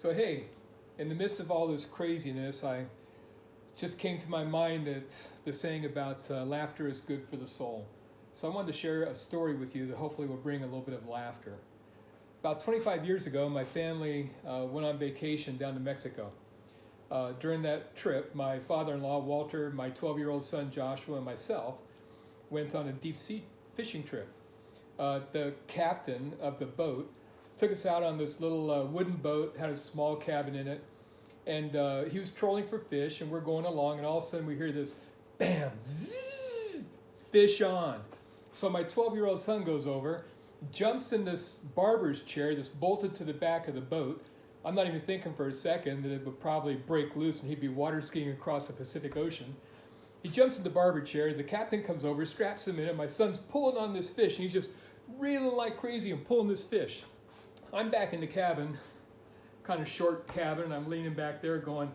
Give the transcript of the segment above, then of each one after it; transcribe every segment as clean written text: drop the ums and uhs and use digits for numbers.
So hey, in the midst of all this craziness, I just came to my mind that the saying about laughter is good for the soul. So I wanted to share a story with you that hopefully will bring a little bit of laughter. About 25 years ago, my family went on vacation down to Mexico. During that trip, my father-in-law, Walter, my 12-year-old son, Joshua, and myself went on a deep sea fishing trip. The captain of the boat took us out on this little wooden boat, had a small cabin in it, and he was trolling for fish, and we're going along, and all of a sudden we hear this bam, zzz, fish on. So my 12-year-old son goes over, jumps in this barber's chair that's bolted to the back of the boat. I'm not even thinking for a second that it would probably break loose and he'd be water skiing across the Pacific Ocean. He jumps in the barber chair, the captain comes over, straps him in, and my son's pulling on this fish, and he's just reeling like crazy and pulling this fish. I'm back in the cabin, kind of short cabin, and I'm leaning back there going,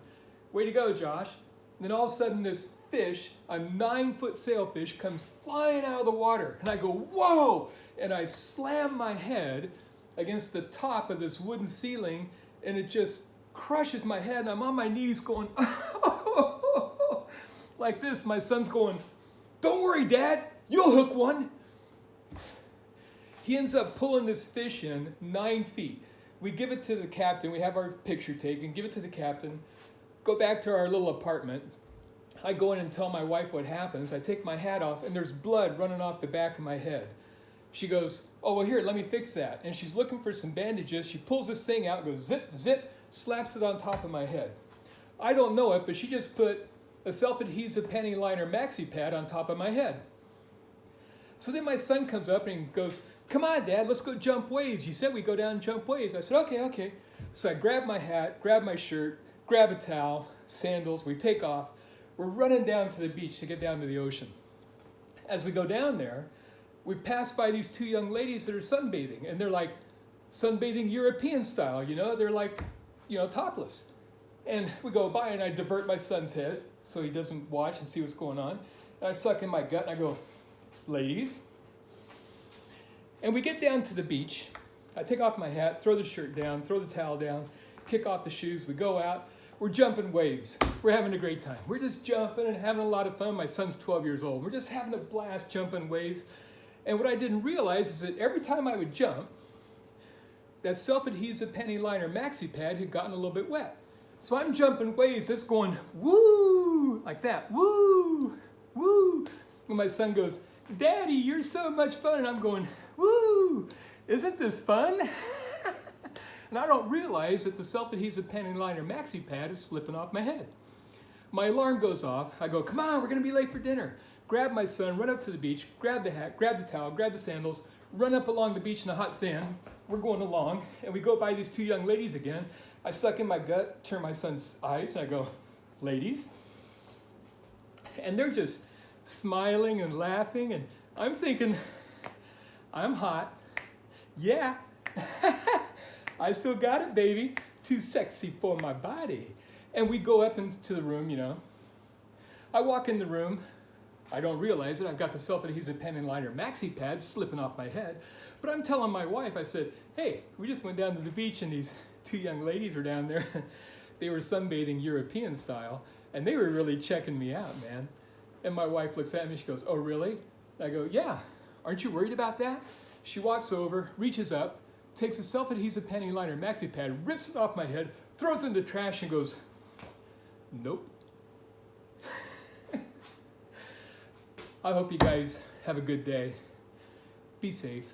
way to go, Josh. And then all of a sudden this fish, a 9-foot sailfish, comes flying out of the water. And I go, whoa! And I slam my head against the top of this wooden ceiling, and it just crushes my head, and I'm on my knees going, like this. My son's going, don't worry, Dad, you'll hook one. He ends up pulling this fish in 9 feet. We give it to the captain. We have our picture taken, give it to the captain, go back to our little apartment. I go in and tell my wife what happens. I take my hat off, and there's blood running off the back of my head. She goes, oh, well, here, let me fix that. And she's looking for some bandages. She pulls this thing out, goes zip, zip, slaps it on top of my head. I don't know it, but she just put a self-adhesive panty liner maxi pad on top of my head. So then my son comes up and goes, come on, Dad, let's go jump waves. You said we go down and jump waves. I said, okay. So I grab my hat, grab my shirt, grab a towel, sandals, we take off. We're running down to the beach to get down to the ocean. As we go down there, we pass by these 2 young ladies that are sunbathing, and they're like sunbathing European style, they're like, topless. And we go by, and I divert my son's head so he doesn't watch and see what's going on. And I suck in my gut, and I go, ladies. And we get down to the beach. I take off my hat, throw the shirt down, throw the towel down, kick off the shoes. We go out. We're jumping waves. We're having a great time. We're just jumping and having a lot of fun. My son's 12 years old. We're just having a blast jumping waves. And what I didn't realize is that every time I would jump, that self-adhesive panty liner maxi pad had gotten a little bit wet. So I'm jumping waves, it's going woo, like that, woo, woo. And my son goes, Daddy, you're so much fun. And I'm going, woo, isn't this fun? And I don't realize that the self-adhesive panty liner maxi pad is slipping off my head. My alarm goes off. I go, come on, we're gonna be late for dinner. Grab my son, run up to the beach, grab the hat, grab the towel, grab the sandals, run up along the beach in the hot sand. We're going along, and we go by these 2 young ladies again. I suck in my gut, turn my son's eyes, and I go, ladies? And they're just smiling and laughing, and I'm thinking, I'm hot. Yeah, I still got it, baby. Too sexy for my body. And we go up into the room, I walk in the room. I don't realize it. I've got the self-adhesive panty liner maxi pad slipping off my head. But I'm telling my wife, I said, hey, we just went down to the beach and these 2 young ladies were down there. They were sunbathing European style, and they were really checking me out, man. And my wife looks at me, she goes, oh, really? I go, yeah. Aren't you worried about that? She walks over, reaches up, takes a self-adhesive panty liner maxi pad, rips it off my head, throws it in the trash, and goes, nope. I hope you guys have a good day. Be safe.